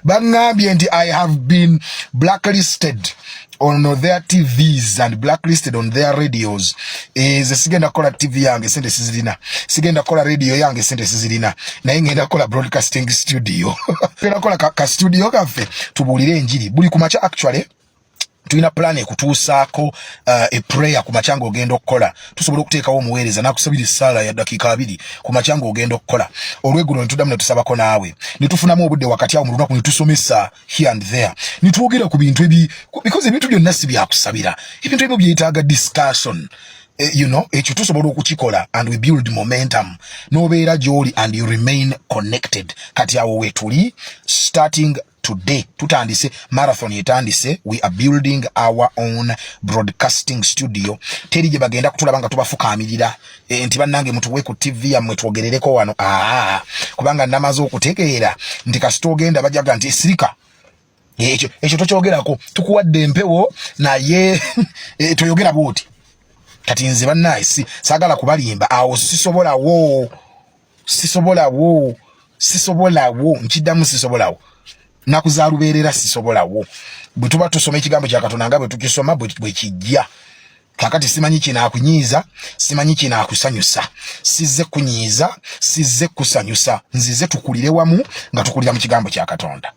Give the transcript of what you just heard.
bangambye nti I have been blacklisted on their TVs and blacklisted on their radios. Ze sigenda kola TV yange sente sizirina, sigenda kola radio yange sente sizirina, naye ngenda kola broadcasting studio. Ngenda kola ka studio kaffe tubulire enjiri buli kumacha. Actually tulina plan ekutuusaako a prayer ku machango ogenda okukola, tusobola okuteekawo omuweereza nakusabira essala ya dakika 2 ku machango ogenda okukola. Olweggulo ne tuddamu ne tusabako naawe ne tufunamu obudde wakati awo mu lunaku ne tusomesa here and there, ne twogera ku bintu because ebintu byonna si byakusabira, ebintu ebyo byetaaga discussion. You know, ekyo tusobola okukikola and we build momentum. Nobeera gy'oli and you remain connected. Kati awo wetuli starting today tutandise marathon yetandise, we are building our own broadcasting studio. Teri gye bagenda kutulaba nga tubafukaamirira nti bannange mutuwe ku TV yammwe twogerereko wano. Kubanga namaze okutegeera nti kasita ogenda bajaga nti esirika ekyo tokyogerako, tukuwadde empewo naye toyogera bwoti. Kati nze bannaye saagala kubalimba awo, sisobolawo nkiddamu sisobolawo, nakuzaalubeerera sisobolawo. Bwe tuba tusoma ekigambo kya Katonda nga bwe tukisoma bwe kijja. Kakati simanyi kinaakunyiiza, simanyi kinaakusanyusa, sizze kunyiiza, sizze kusanyusa, nzize tukulire wamu nga tukulira mu kigambo kya Katonda.